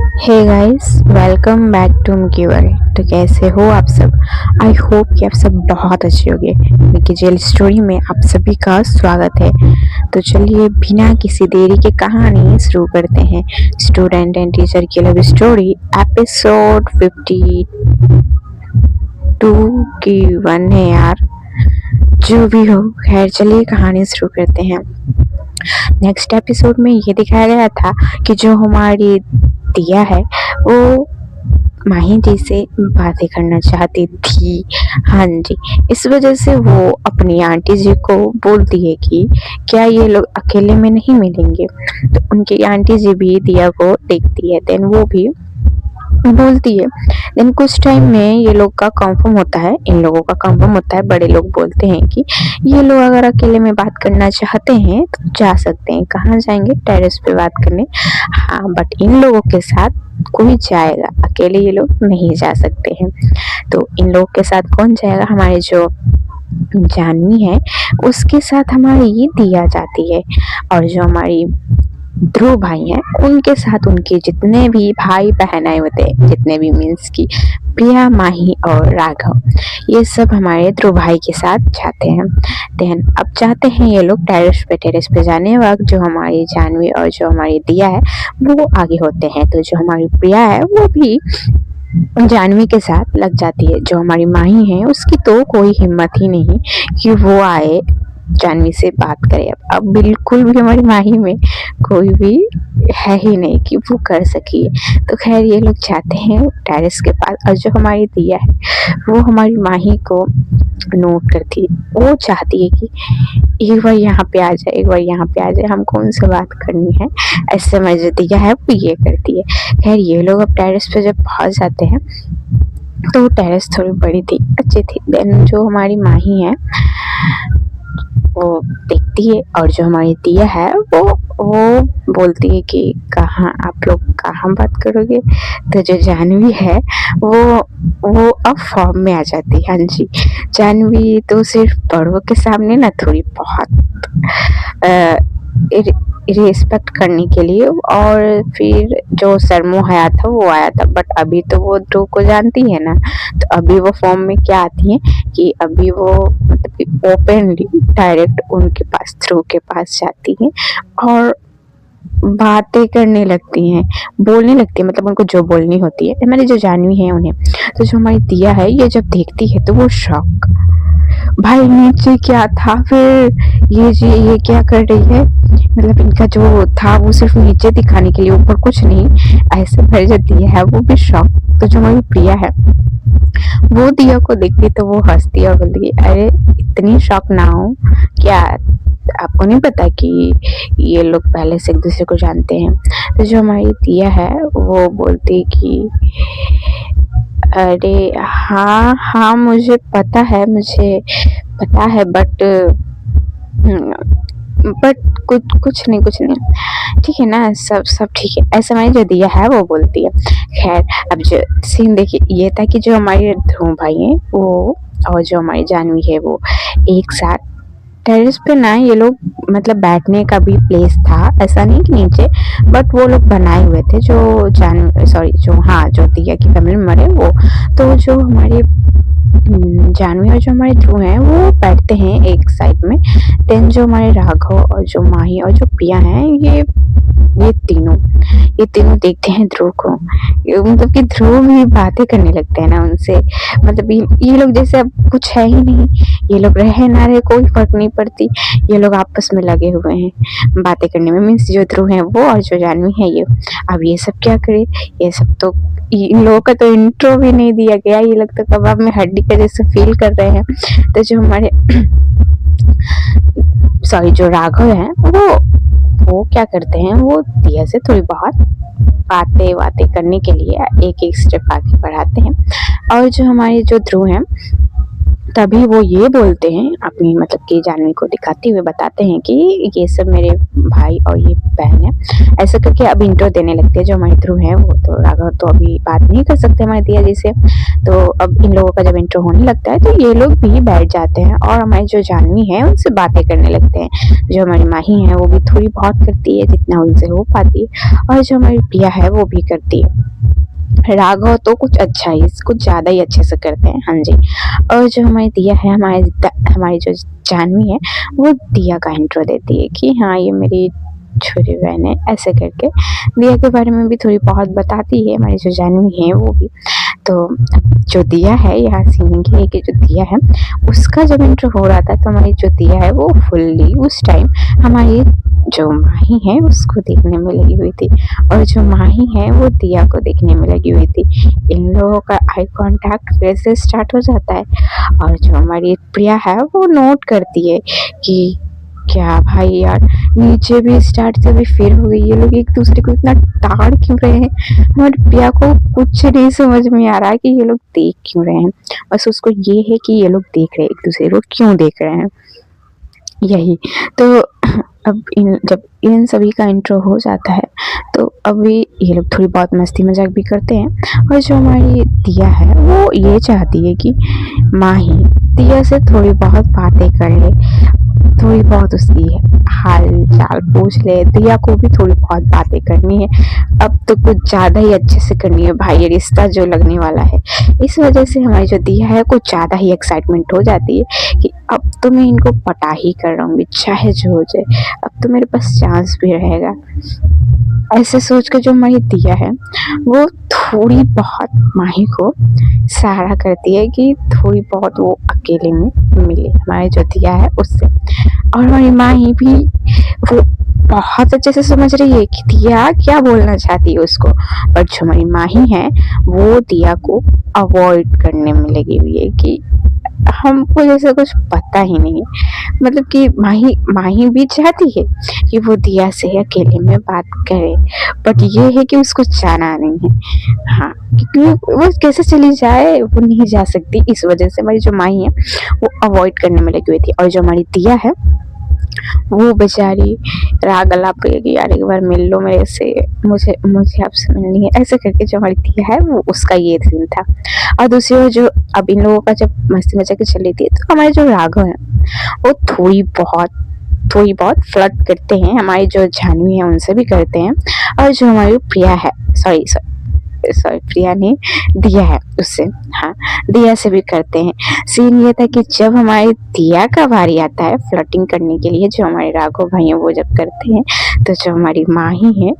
Hey guys, welcome back to Mickey world. तो कैसे हो आप सब? आई होप कि आप सब बहुत अच्छे होंगे। मिकी जेल स्टोरी में आप सभी का स्वागत है। तो चलिए बिना किसी देरी के कहानी शुरू करते हैं। स्टूडेंट एंड टीचर की लव स्टोरी एपिसोड 52 की 1 है यार। जो भी हो, खैर चलिए कहानी शुरू करते हैं। नेक्स्ट एपिसोड में ये दिखाया गया था कि जो हमारी दिया है वो माही जी से बातें करना चाहती थी। हाँ जी, इस वजह से वो अपनी आंटी जी को बोलती है कि क्या ये लोग अकेले में नहीं मिलेंगे। तो उनकी आंटी जी भी दिया को देखती है, देन वो भी बोलती है। देन कुछ टाइम में ये लोग का कंफर्म होता है, इन लोगों का कंफर्म होता है। बड़े लोग बोलते हैं कि ये लोग अगर अकेले में बात करना चाहते हैं तो जा सकते हैं। कहाँ जाएंगे? टेरेस पे बात करने। हाँ, बट इन लोगों के साथ कोई जाएगा, अकेले ये लोग नहीं जा सकते हैं। तो इन लोगों के साथ कौन जाएगा? हमारे जो जानवी है उसके साथ हमारी ये दिया जाती है, और जो हमारी ध्रुव भाई हैं उनके साथ उनके जितने भी भाई बहन आए होते हैं, जितने भी मीन्स की प्रिया, माही और राघव, ये सब हमारे ध्रुव भाई के साथ जाते हैं। देन अब चाहते हैं ये लोग टेरेस पे जाने वक्त जो हमारी जानवी और जो हमारी दिया है वो आगे होते हैं। तो जो हमारी प्रिया है वो भी जानवी के साथ लग जाती है। जो हमारी माही है उसकी तो कोई हिम्मत ही नहीं कि वो आए जानवी से बात करे। अब बिल्कुल भी हमारी माही में कोई भी है ही नहीं कि वो कर सकी। तो खैर ये लोग जाते हैं टेरेस के पास, और जो हमारी दिया है वो हमारी माही को नोट करती है। वो चाहती है कि एक बार यहाँ पे आ जाए, एक बार यहाँ पे आ जाए, हमको उनसे बात करनी है। ऐसे में जो दिया है वो ये करती है। खैर ये लोग अब टेरेस पे जब पहुंच जाते हैं तो टेरेस थोड़ी बड़ी थी, अच्छी थी। देन जो हमारी माही है वो देखती है, और जो हमारी दिया है वो बोलती है कि कहाँ आप लोग कहाँ बात करोगे। तो जो जानवी है वो अब फॉर्म में आ जाती है। हाँ जी, जानवी तो सिर्फ बड़ों के सामने ना थोड़ी बहुत रिस्पेक्ट करने के लिए, और फिर जो सरमो आया था वो आया था, बट अभी तो वो ध्रुव को जानती है ना। तो अभी वो फॉर्म में क्या आती है कि अभी वो मतलब ओपनली डायरेक्ट उनके पास, ध्रुव के पास जाती है और बातें करने लगती हैं, बोलने लगती है, मतलब उनको जो बोलनी होती है। हमारी जो जानवी है उन्हें। तो जो हमारी दिया है ये जब देखती है तो वो शॉक, भाई नीचे क्या था, फिर ये जी ये क्या कर रही है, मतलब इनका जो था वो सिर्फ नीचे दिखाने के लिए, ऊपर कुछ नहीं। ऐसे भर जो दिया है वो भी शॉक। तो जो हमारी प्रिया है वो दिया को देखती तो वो हंसती है और बोलती है अरे इतनी शॉक ना हो क्या, आपको नहीं पता कि ये लोग पहले से एक दूसरे को जानते हैं। तो जो हमारी दिया है वो बोलती कि अरे हाँ हाँ मुझे पता है, बट कुछ नहीं, ठीक है ना, सब ठीक है, ऐसा मैंने जो दिया है वो बोलती है। खैर अब जो सीन देखिए ये था कि जो हमारे ध्रुव भाई हैं वो और जो हमारी जानवी है वो एक साथ टेरेस पे ना, ये लोग मतलब बैठने का भी प्लेस था, ऐसा नहीं कि नीचे, बट वो लोग बनाए हुए थे जो जो दिया की फैमिली मेंबर है वो। तो जो हमारे जानवी और जो हमारे ध्रुव हैं वो बैठते हैं एक साइड में। देन जो हमारे राघव और जो माही और जो प्रिया हैं ये तीनों देखते हैं ध्रुव को। मतलब कि ध्रुव भी बातें करने लगते हैं ना उनसे, मतलब ये लोग जैसे अब कुछ है ही नहीं, ये लोग रहे ना रहे कोई फर्क नहीं पड़ती, ये लोग आपस में लगे हुए हैं बातें करने में। मीन्स जो ध्रुव है वो और जो जानवी है ये, अब ये सब क्या करे, ये सब तो इन लोगों का तो इंट्रो भी नहीं दिया गया, ये लोग तो कबाब में हड्डी का जैसे फील कर रहे हैं। तो जो हमारे जो राघव हैं वो क्या करते हैं, वो दिया से थोड़ी बहुत बातें करने के लिए एक स्टेप आगे बढ़ाते हैं। और जो हमारे जो ध्रुव हैं तभी वो ये बोलते हैं अपनी मतलब कि जानवी को दिखाते हुए बताते हैं कि ये सब मेरे भाई और ये बहन है, ऐसा करके अब इंट्रो देने लगते हैं। जो हमारे ध्रुव है वो तो राघव तो अभी बात नहीं कर सकते हमारे दिया जी से, तो अब इन लोगों का जब इंट्रो होने लगता है तो ये लोग भी बैठ जाते हैं और हमारी जो जानवी है उनसे बातें करने लगते हैं। जो हमारी माही है वो भी थोड़ी बहुत करती है जितना उनसे हो पाती है, और जो हमारी प्रिया है वो भी करती है। राघव तो कुछ अच्छा ही कुछ ज्यादा ही अच्छे से करते हैं, हाँ जी। और जो हमारी दिया है हमारी जो जानवी है वो दिया का इंट्रो देती है कि हाँ ये मेरी छोटी बहन है, ऐसे करके दिया के बारे में भी थोड़ी बहुत बताती है हमारी जो जानवी है वो भी। तो जो दिया है यहाँ सीन की कि जो दिया है उसका जब इंट्रो हो रहा था तो हमारी जो दिया है वो फुल्ली उस टाइम हमारी जो माही है उसको देखने में लगी हुई थी, और जो माही है वो दिया को देखने में लगी हुई थी। इन लोगों का आई कांटेक्ट फिर से स्टार्ट हो जाता है, और जो हमारी प्रिया है वो नोट करती है कि क्या भाई यार, नीचे भी स्टार्ट से भी फिर हो गई, ये लोग एक दूसरे को इतना ताड़ क्यों रहे हैं। हमारी प्रिया को कुछ नहीं समझ में आ रहा है कि ये लोग देख क्यों रहे हैं, बस उसको ये है कि ये लोग देख रहे हैं एक दूसरे को क्यों देख रहे हैं, यही। तो अब जब इन सभी का इंट्रो हो जाता है तो अभी ये लोग थोड़ी बहुत मस्ती मजाक भी करते हैं, और जो हमारी दिया है वो ये चाहती है कि माही दिया से थोड़ी बहुत बातें कर ले, थोड़ी बहुत उसकी हाल चाल पूछ ले, दिया को भी थोड़ी बहुत बातें करनी है। अब तो कुछ ज्यादा ही अच्छे से करनी है भाई, ये रिश्ता जो लगने वाला है। इस वजह से हमारी जो दिया है कुछ ज्यादा ही एक्साइटमेंट हो जाती है कि अब तो मैं इनको पटा ही कर रहूंगी चाहे जो हो जाए, अब तो मेरे पास चांस भी रहेगा। ऐसे सोच के जो हमारी दिया है वो थोड़ी बहुत माही को सहारा करती है कि थोड़ी बहुत वो अकेले में मिले हमारी जो दिया है उससे। और हमारी माही भी वो बहुत अच्छे से समझ रही है कि दिया क्या बोलना चाहती है उसको, पर जो हमारी माही है वो दिया को अवॉइड करने में लगी हुई है कि हमको जैसे कुछ पता ही नहीं है। मतलब कि माही भी चाहती है कि वो दिया से अकेले में बात करे, बट ये है कि उसको जाना नहीं है, हाँ, क्योंकि वो कैसे चली जाए वो नहीं जा सकती। इस वजह से हमारी जो माही है वो अवॉइड करने में लगी हुई थी, और जो हमारी दिया है वो बेचारी राग अलाप करेगी, यार एक बार मिल लो मेरे से, मुझे मुझे आपसे मिलनी है, ऐसे करके जो हमारी दिया है वो उसका ये सीन था। और दूसरी ओर जो अब इन लोगों का जब मस्ती मजाक चल रही थी तो हमारे जो राघव है वो थोड़ी बहुत फ्लर्ट करते हैं, हमारी जो जानवी है उनसे भी करते हैं, और जो हमारी प्रिया है सॉरी प्रिया नहीं दिया है उससे, हाँ, दिया से भी करते हैं। सीन ये था कि जब हमारी दिया का बारी आता है फ्लर्टिंग करने के लिए, जो हमारे राघव भाई हैं वो जब करते हैं, तो जो हमारी माही है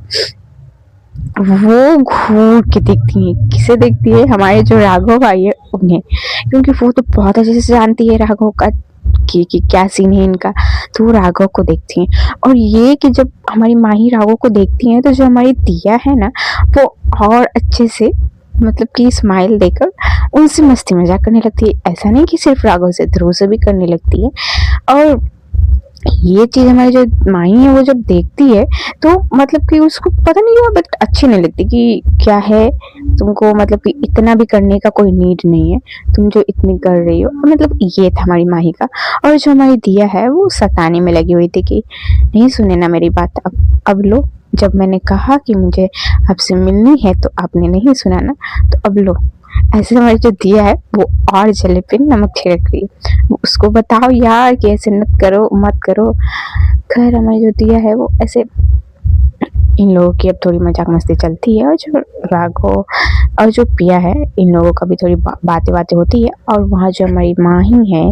वो घूर के देखती है, किसे देखती है, हमारे जो राघव भाई है उन्हें, क्योंकि वो तो बहुत अच्छे से जानती है राघव का कि क्या सीन है इनका, तो वो राघव को देखती हैं। और ये कि जब हमारी माही राघव को देखती हैं तो जो हमारी दिया है ना वो और अच्छे से मतलब कि स्माइल देकर उनसे मस्ती मजाक करने लगती है। ऐसा नहीं कि सिर्फ राघव से, ध्रुव से भी करने लगती है। और ये चीज हमारी जो माही है वो जब देखती है तो मतलब कि उसको पता नहीं हुआ, बट अच्छी नहीं लगती कि क्या है तुमको, मतलब कि इतना भी करने का कोई नीड नहीं है, तुम जो इतनी कर रही हो, मतलब ये था हमारी माही का। और जो हमारी दिया है वो सताने में लगी हुई थी कि नहीं सुने ना मेरी बात, अब लो, जब मैंने कहा कि मुझे आपसे मिलनी है तो आपने नहीं सुना ना, तो अब लो। ऐसे हमारी जो दिया है वो और जले पे नमक छिड़क रही है, उसको बताओ यार कि ऐसे मत करो। खैर हमारी जो दिया है वो ऐसे, इन लोगों की अब थोड़ी मजाक मस्ती चलती है, और जो राघव और जो पिया है इन लोगों का भी थोड़ी बातें होती है। और वहाँ जो हमारी माही है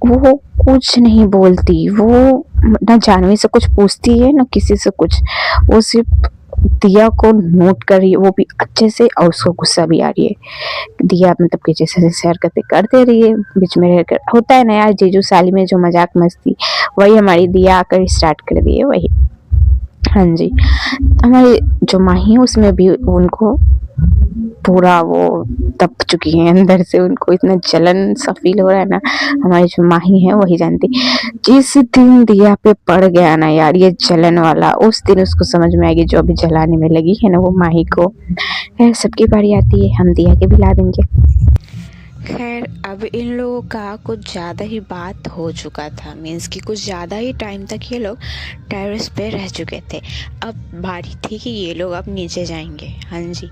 वो कुछ नहीं बोलती, वो ना जानवी से कुछ पूछती है ना किसी से कुछ, वो सिर्फ दिया को नोट कर रही है, वो भी अच्छे से, और उसको गुस्सा भी आ रही है। दिया मतलब कि जैसे जैसे हरकतें करते रही है, बीच में रहकर होता है ना यार जीजू साली में जो मजाक मस्ती, वही हमारी दिया आकर स्टार्ट कर दी है वही, हाँ जी। हमारी जो माही है उसमें भी उनको पूरा वो तप चुकी है अंदर से, उनको इतना जलन सा फील हो रहा है ना, हमारी जो माही है वही जानती। जिस दिन दिया पे पड़ गया ना यार ये जलन वाला, उस दिन उसको समझ में आएगी, जो अभी जलाने में लगी है ना वो माही को। खैर सबकी बारी आती है, हम दिया के भी ला देंगे। खैर अब इन लोगों का कुछ ज़्यादा ही बात हो चुका था, मीन्स कि कुछ ज़्यादा ही टाइम तक ये लोग टेरेस पे रह चुके थे। अब बारी थी कि ये लोग अब नीचे जाएंगे। हाँ जी,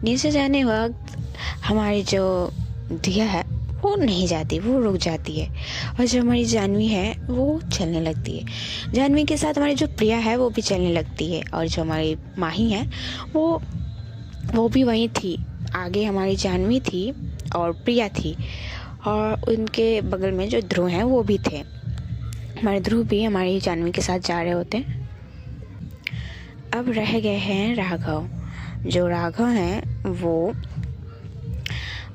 नीचे जाने वक्त हमारी जो दिया है वो नहीं जाती, वो रुक जाती है। और जो हमारी जानवी है वो चलने लगती है। जानवी के साथ हमारी जो प्रिया है वो भी चलने लगती है। और जो हमारी माही है वो भी वहीं थी। आगे हमारी जानवी थी और प्रिया थी, और उनके बगल में जो ध्रुव हैं वो भी थे। हमारे ध्रुव भी हमारी जानवी के साथ जा रहे होते हैं। अब रह गए हैं राघव। जो राघव हैं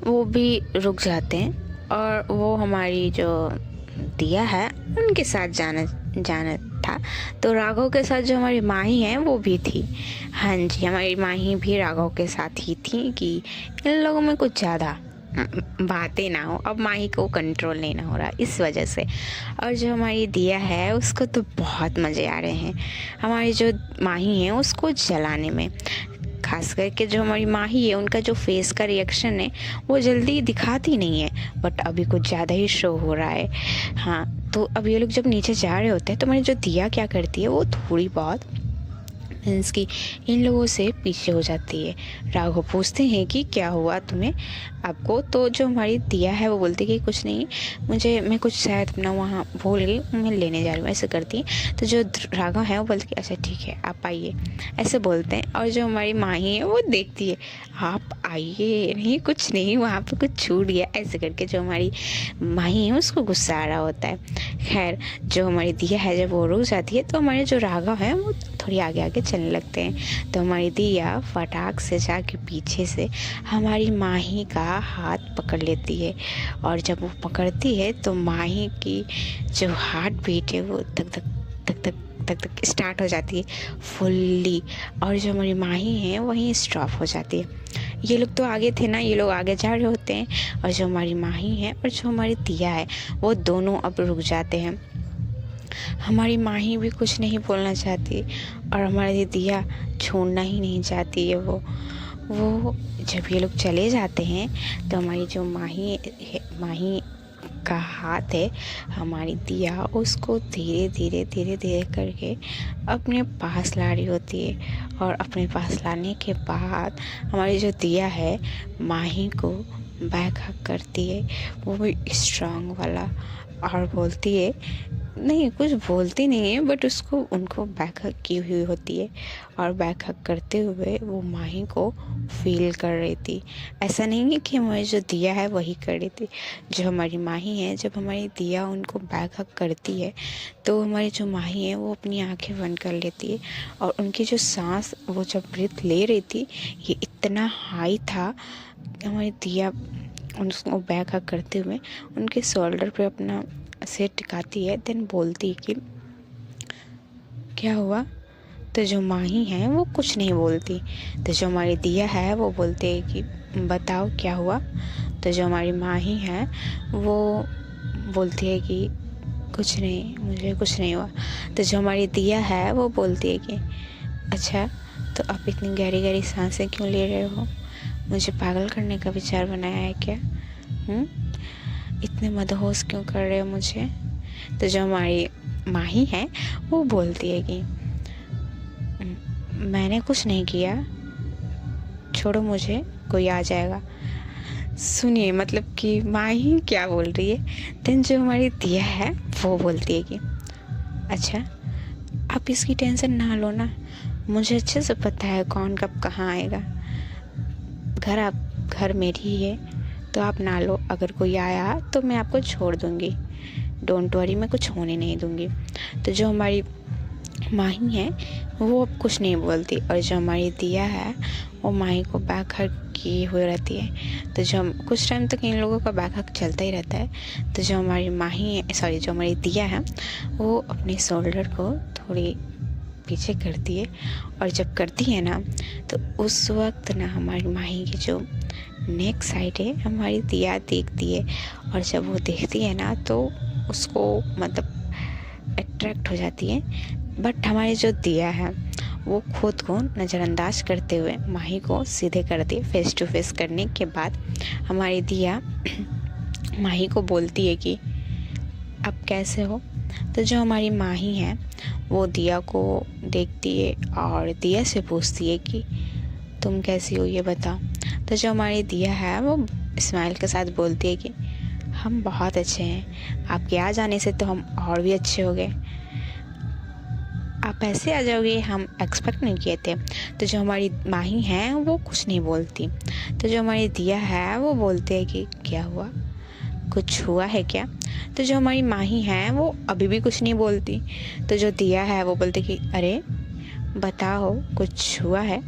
वो भी रुक जाते हैं, और वो हमारी जो दिया है उनके साथ जाना था। तो राघव के साथ जो हमारी माही है वो भी थी। हाँ जी, हमारी माही भी राघव के साथ ही थी कि इन लोगों में कुछ ज़्यादा बातें ना हो। अब माही को कंट्रोल नहीं ना हो रहा, इस वजह से। और जो हमारी दिया है उसको तो बहुत मज़े आ रहे हैं हमारी जो माही है उसको जलाने में। खास करके जो हमारी माही है उनका जो फेस का रिएक्शन है वो जल्दी दिखाती नहीं है, बट अभी कुछ ज़्यादा ही शो हो रहा है। हाँ, तो अब ये लोग जब नीचे जा रहे होते हैं तो हमारी जो दिया क्या करती है, वो थोड़ी बहुत मीन्स कि इन लोगों से पीछे हो जाती है। राघव पूछते हैं कि क्या हुआ तुम्हें आपको, तो जो हमारी दिया है वो बोलती है कि कुछ नहीं, मैं कुछ शायद अपना वहाँ भूल गई, मैं लेने जा रही हूँ, ऐसे करती है। तो जो राघव है वो बोलती है अच्छा ठीक है आप आइए, ऐसे बोलते हैं। और जो हमारी माही है वो देखती है, आप आइए, नहीं कुछ नहीं, वहाँ पे कुछ छूट गया, ऐसे करके जो हमारी माही है उसको गुस्सा आ रहा होता है। खैर, जो हमारी दिया है जब वो रुक जाती है तो हमारे जो राघव है वो थोड़ी आगे आगे चलने लगते हैं। तो हमारी दिया फटाक से जाके पीछे से हमारी माही का हाथ पकड़ लेती है। और जब वो पकड़ती है तो माही की जो हार्ट बीट है वो धक धक धक धक धक धक स्टार्ट हो जाती है फुल्ली। और जो हमारी माही है वहीं स्टॉप हो जाती है। ये लोग तो आगे थे ना, ये लोग आगे जा रहे होते हैं, और जो हमारी माही है और जो हमारी दिया है वो दोनों अब रुक जाते हैं। हमारी माही भी कुछ नहीं बोलना चाहती, और हमारी दिया छोड़ना ही नहीं चाहती है। वो जब ये लोग चले जाते हैं तो हमारी जो माही का हाथ है, हमारी दिया उसको धीरे धीरे करके अपने पास ला रही होती है। और अपने पास लाने के बाद हमारी जो दिया है माही को बैक हक करती है, वो भी स्ट्रांग वाला, और बोलती है, नहीं कुछ बोलती नहीं है बट उनको बैक हक की हुई होती है। और बैक हक करते हुए वो माही को फील कर रही थी। ऐसा नहीं है कि हमारी जो दिया है वही कर रही थी। जो हमारी माही है, जब हमारी दिया उनको बैक हक करती है तो हमारी जो माही है वो अपनी आंखें बंद कर लेती है। और उनकी जो सांस वो जब ब्रीथ ले रही थी, ये इतना हाई था, हमारी दिया उनको बैक हक करते हुए उनके शोल्डर पे अपना सिर टिकाती है। देन बोलती है कि क्या हुआ। तो जो माही है वो कुछ नहीं बोलती। तो जो हमारी दिया है वो बोलती है कि बताओ क्या हुआ। तो जो हमारी माही है वो बोलती है कि कुछ नहीं, मुझे कुछ नहीं हुआ। तो जो हमारी दिया है वो बोलती है कि अच्छा, तो आप इतनी गहरी गहरी सांसें क्यों ले रहे हो, मुझे पागल करने का विचार बनाया है क्या? इतने मदहोश क्यों कर रहे हो मुझे? तो जो हमारी माही है वो बोलती है कि मैंने कुछ नहीं किया, छोड़ो मुझे, कोई आ जाएगा। सुनिए, मतलब कि माही क्या बोल रही है। देन जो हमारी दिया है वो बोलती है कि अच्छा, आप इसकी टेंशन ना लो ना, मुझे अच्छे से पता है कौन कब कहाँ आएगा। घर मेरी ही है, तो आप ना लो। अगर कोई आया तो मैं आपको छोड़ दूँगी, डोंट वरी, मैं कुछ होने नहीं दूँगी। तो जो हमारी माही है वो अब कुछ नहीं बोलती, और जो हमारी दिया है वो माही को बैक हक किए हुए रहती है। तो जो कुछ टाइम तक इन लोगों का बैक हक चलता ही रहता है। तो जो हमारी जो हमारी दिया है वो अपने शोल्डर को थोड़ी पीछे करती है। और जब करती है ना तो उस वक्त ना हमारी माही की जो नेक साइड है हमारी दिया देखती है। और जब वो देखती है ना तो उसको मतलब अट्रैक्ट हो जाती है। बट हमारी जो दिया है वो खुद को नज़रअंदाज करते हुए माही को सीधे कर दी। फेस टू फेस करने के बाद हमारी दिया माही को बोलती है कि अब कैसे हो। तो जो हमारी माही है वो दिया को देखती है और दिया से पूछती है कि तुम कैसी हो ये बताओ। तो जो हमारी दिया है वो स्माइल के साथ बोलती है कि हम बहुत अच्छे हैं, आपके आ जाने से तो हम और भी अच्छे हो गए, आप ऐसे आ जाओगे हम एक्सपेक्ट नहीं किए थे। तो जो हमारी माही है वो कुछ नहीं बोलती। तो जो हमारी दिया है वो बोलते हैं कि क्या हुआ, कुछ हुआ है क्या। तो जो हमारी माही है वो अभी भी कुछ नहीं बोलती। तो जो दिया है वो बोलते कि अरे बताओ कुछ हुआ है।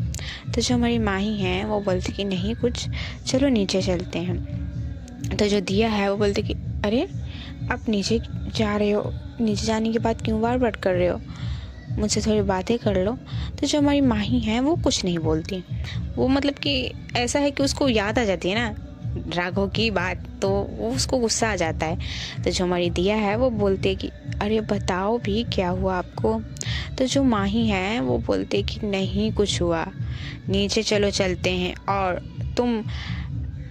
तो जो हमारी माही है वो बोलती कि नहीं कुछ, चलो नीचे चलते हैं। तो जो दिया है वो बोलते कि अरे आप नीचे जा रहे हो, नीचे जाने के बाद क्यों बार बार कर रहे हो, मुझसे थोड़ी बातें कर लो। तो जो हमारी माही है वो कुछ नहीं बोलती। वो मतलब कि ऐसा है कि उसको याद आ जाती है ना राघव की बात, तो वो उसको गुस्सा आ जाता है। तो जो हमारी दिया है वो बोलती है कि अरे बताओ भी क्या हुआ आपको। तो जो माही है वो बोलते कि नहीं कुछ हुआ, नीचे चलो चलते हैं और तुम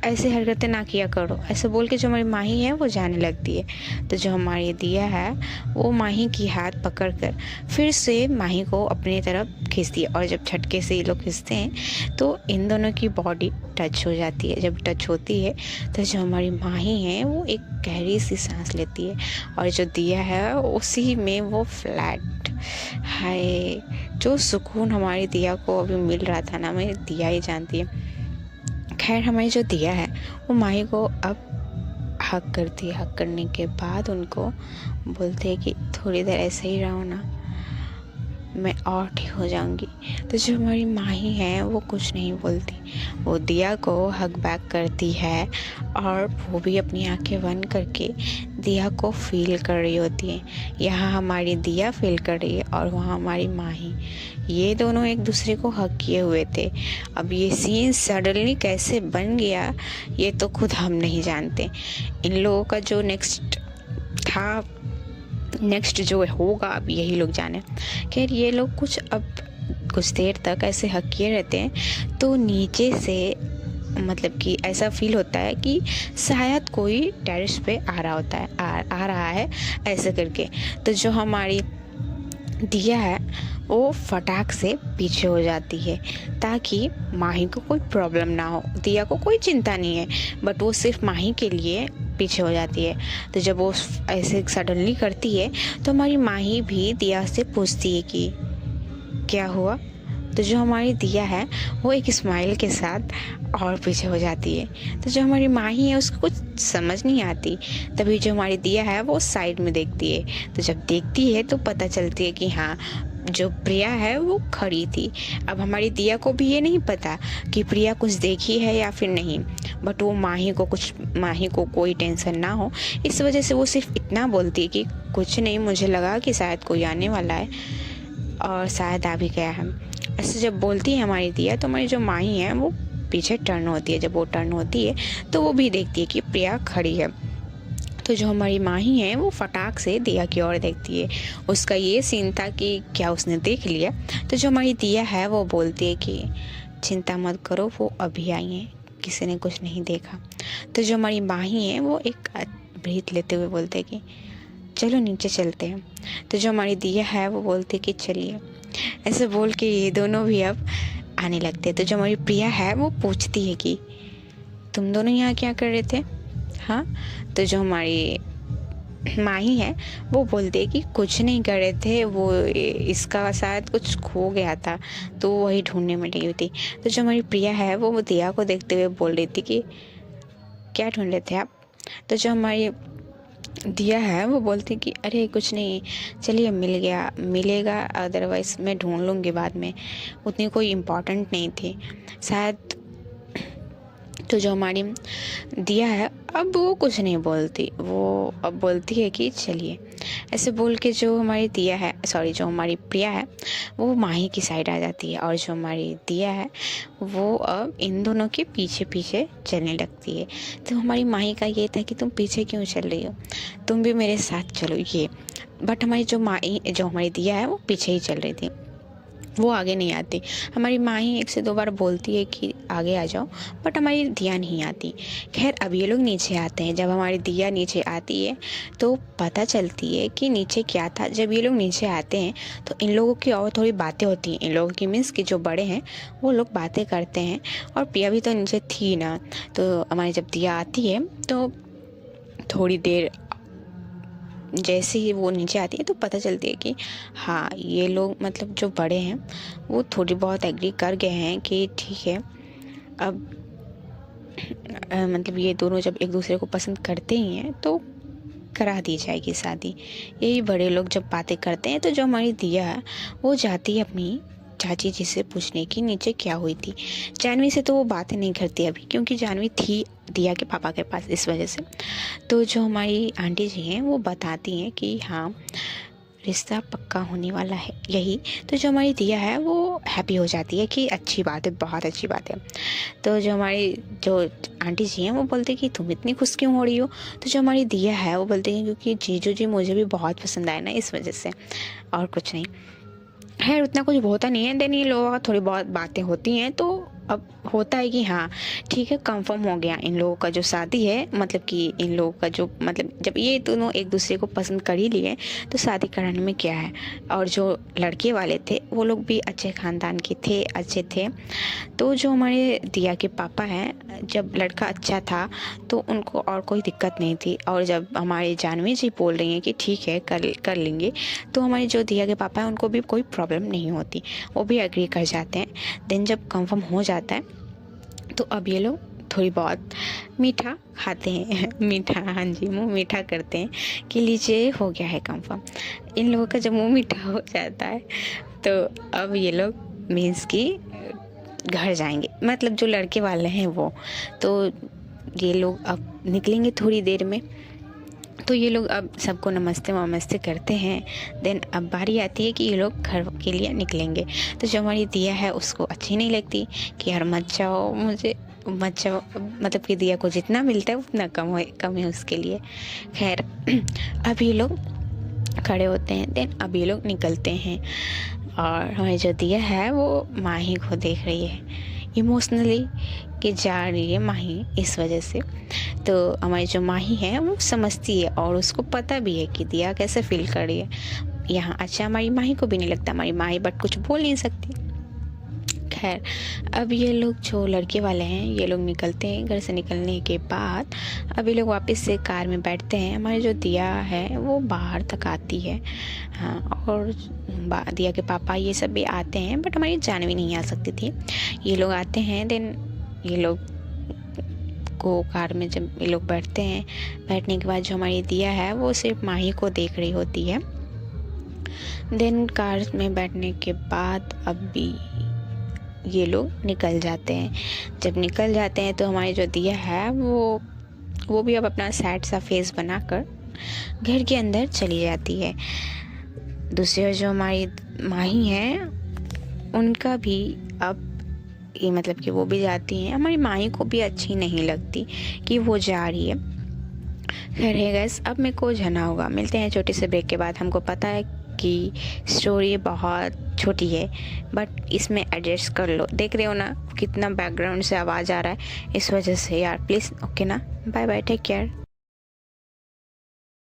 ऐसे हरकतें ना किया करो। ऐसे बोल के जो हमारी माही है वो जाने लगती है। तो जो हमारी दिया है वो माही की हाथ पकड़कर फिर से माही को अपनी तरफ खींचती है और जब झटके से ये लोग खींचते हैं तो इन दोनों की बॉडी टच हो जाती है। जब टच होती है तो जो हमारी माही है वो एक गहरी सी सांस लेती है और जो दिया है उसी में वो फ्लैट। हाय जो सुकून हमारी दिया को अभी मिल रहा था ना, मेरी दिया ही जानती है। खैर हमारी जो दिया है वो माही को अब हक करती है। हक करने के बाद उनको बोलते हैं कि थोड़ी देर ऐसे ही रहो ना, मैं और ठीक हो जाऊंगी। तो जो हमारी माही है वो कुछ नहीं बोलती, वो दिया को हक बैक करती है और वो भी अपनी आंखें बंद करके दिया को फील कर रही होती है। यहाँ हमारी दिया फील कर रही है और वहाँ हमारी माही, ये दोनों एक दूसरे को हक किए हुए थे। अब ये सीन सडनली कैसे बन गया ये तो खुद हम नहीं जानते। इन लोगों का जो नेक्स्ट था, नेक्स्ट जो होगा अब यही लोग जाने। खैर ये लोग कुछ देर तक ऐसे हक किए रहते हैं तो नीचे से मतलब कि ऐसा फील होता है कि शायद कोई टेरेस पे आ रहा होता है, आ रहा है ऐसे करके। तो जो हमारी दिया है वो फटाक से पीछे हो जाती है ताकि माही को कोई प्रॉब्लम ना हो। दिया को कोई चिंता नहीं है बट वो सिर्फ माही के लिए पीछे हो जाती है। तो जब वो ऐसे सडनली करती है तो हमारी माही भी दिया से पूछती है कि क्या हुआ। तो जो हमारी दिया है वो एक स्माइल के साथ और पीछे हो जाती है। तो जो हमारी माही है उसको कुछ समझ नहीं आती। तभी जो हमारी दिया है वो साइड में देखती है। तो जब देखती है तो पता चलती है कि हाँ जो प्रिया है वो खड़ी थी। अब हमारी दिया को भी ये नहीं पता कि प्रिया कुछ देखी है या फिर नहीं, बट वो माही को कोई टेंशन ना हो इस वजह से वो सिर्फ इतना बोलती है कि कुछ नहीं, मुझे लगा कि शायद कोई आने वाला है और शायद आ भी गया है। ऐसे जब बोलती है हमारी दिया तो हमारी जो माही है वो पीछे टर्न होती है। जब वो टर्न होती है तो वो भी देखती है कि प्रिया खड़ी है। तो जो हमारी माही है वो फटाक से दिया की ओर देखती है। उसका ये सीन था कि क्या उसने देख लिया। तो जो हमारी दिया है वो बोलती है कि चिंता मत करो, वो अभी आई है, किसी ने कुछ नहीं देखा। तो जो हमारी माही है वो एक ब्रीथ लेते हुए बोलते हैं कि चलो नीचे चलते हैं। तो जो हमारी दिया है वो बोलती है कि चलिए। ऐसे बोल के ये दोनों भी अब आने लगते हैं। तो जो हमारी प्रिया है वो पूछती है कि तुम दोनों यहाँ क्या कर रहे थे। हाँ, तो जो हमारी माही है वो बोलते हैं कि कुछ नहीं कर रहे थे, वो इसका शायद कुछ खो गया था तो वही ढूंढने में लगी हुई थी। तो जो हमारी प्रिया है वो दिया को देखते हुए बोल रही थी कि क्या ढूंढ रहे थे आप। तो जो हमारी दिया है वो बोलती कि अरे कुछ नहीं, चलिए मिलेगा, अदरवाइज़ मैं ढूंढ लूँगी बाद में, उतनी कोई इम्पोर्टेंट नहीं थी शायद। तो जो हमारी दिया है अब वो कुछ नहीं बोलती, वो अब बोलती है कि चलिए। ऐसे बोल के जो हमारी दिया है जो हमारी प्रिया है वो माही की साइड आ जाती है और जो हमारी दिया है वो अब इन दोनों के पीछे पीछे चलने लगती है। तो हमारी माही का ये था कि तुम पीछे क्यों चल रही हो, तुम भी मेरे साथ चलो ये। बट हमारी जो हमारी दिया है वो पीछे ही चल रही थी। वो आगे नहीं आती। हमारी माँ ही 1 से 2 बार बोलती है कि आगे आ जाओ, बट हमारी दिया नहीं आती। खैर अब ये लोग नीचे आते हैं। जब हमारी दिया नीचे आती है तो पता चलती है कि नीचे क्या था। जब ये लोग नीचे आते हैं तो इन लोगों की और थोड़ी बातें होती हैं। इन लोगों की मीन्स कि जो बड़े हैं वो लोग बातें करते हैं। और प्रिया भी तो नीचे थी ना, तो हमारी जब दिया आती है तो थोड़ी देर जैसे ही वो नीचे आती है तो पता चलती है कि हाँ, ये लोग मतलब जो बड़े हैं वो थोड़ी बहुत एग्री कर गए हैं कि ठीक है, अब मतलब ये दोनों जब एक दूसरे को पसंद करते ही हैं तो करा दी जाएगी शादी। यही बड़े लोग जब बातें करते हैं तो जो हमारी दिया है वो जाती है अपनी चाची जी से पूछने की नीचे क्या हुई थी। जानवी से तो वो बातें नहीं करती अभी, क्योंकि जानवी थी दिया के पापा के पास, इस वजह से। तो जो हमारी आंटी जी हैं वो बताती हैं कि हाँ, रिश्ता पक्का होने वाला है यही। तो जो हमारी दिया है वो हैप्पी हो जाती है कि अच्छी बात है, बहुत अच्छी बात है। तो जो हमारी जो आंटी जी हैं वो बोलते हैं कि तुम इतनी खुश क्यों हो रही हो। तो जो हमारी दिया है वो बोलते हैं क्योंकि जीजू जी मुझे भी बहुत पसंद आए ना, इस वजह से, और कुछ नहीं। खैर उतना कुछ होता नहीं है। देन ये लोगों का थोड़ी बहुत बातें होती हैं तो अब होता है कि हाँ ठीक है, कंफर्म हो गया इन लोगों का जो शादी है। मतलब कि इन लोगों का जो मतलब जब ये दोनों एक दूसरे को पसंद कर ही लिए तो शादी कराने में क्या है। और जो लड़के वाले थे वो लोग भी अच्छे ख़ानदान के थे, अच्छे थे। तो जो हमारे दिया के पापा हैं, जब लड़का अच्छा था तो उनको और कोई दिक्कत नहीं थी। और जब हमारी जानवी जी बोल रही हैं कि ठीक है कर लेंगे, तो हमारे जो दिया के पापा हैं उनको भी कोई प्रॉब्लम नहीं होती, वो भी एग्री कर जाते हैं। देन जब कंफर्म हो जाता है तो अब ये लोग थोड़ी बहुत मीठा खाते हैं मीठा, हाँ जी, मुँह मीठा करते हैं कि लीजिए हो गया है कंफर्म। इन लोगों का जब मुँह मीठा हो जाता है तो अब ये लोग मीन्स की घर जाएंगे, मतलब जो लड़के वाले हैं वो। तो ये लोग अब निकलेंगे थोड़ी देर में। तो ये लोग अब सबको नमस्ते वमस्ते करते हैं। देन अब बारी आती है कि ये लोग घर के लिए निकलेंगे। तो जो हमारी दिया है उसको अच्छी नहीं लगती कि यार मत जाओ, मुझे मत जाओ, मतलब कि दिया को जितना मिलता है उतना कम है उसके लिए। खैर अब ये लोग खड़े होते हैं। देन अब ये लोग निकलते हैं और हमारी जो दिया है वो माही को देख रही है इमोशनली कि जा रही है माही, इस वजह से। तो हमारी जो माही है वो समझती है और उसको पता भी है कि दिया कैसे फील कर रही है यहाँ। अच्छा, हमारी माही को भी नहीं लगता हमारी माही बट कुछ बोल नहीं सकती। खैर अब ये लोग जो लड़के वाले हैं ये लोग निकलते हैं। घर से निकलने के बाद अब ये लोग वापस से कार में बैठते हैं। हमारी जो दिया है वो बाहर तक आती है, हाँ, और दिया के पापा ये सब भी आते हैं बट हमारी जानवी नहीं आ सकती थी। ये लोग आते हैं। देन ये लोग को कार में जब ये लोग बैठते हैं, बैठने के बाद जो हमारी दिया है वो सिर्फ माही को देख रही होती है। देन कार में बैठने के बाद अब भी ये लोग निकल जाते हैं। जब निकल जाते हैं तो हमारी जो दिया है वो भी अब अपना सैड सा फेस बनाकर घर के अंदर चली जाती है। दूसरी जो हमारी माही हैं उनका भी अब ये मतलब कि वो भी जाती हैं। हमारी माही को भी अच्छी नहीं लगती कि वो जा रही है। खैर है गाइस, अब मेरे को जाना होगा। मिलते हैं छोटे से ब्रेक के बाद। हमको पता है कि स्टोरी बहुत छोटी है बट इसमें एडजस्ट कर लो। देख रहे हो ना कितना बैकग्राउंड से आवाज़ आ रहा है, इस वजह से यार प्लीज़। ओके ना, बाय बाय, टेक केयर।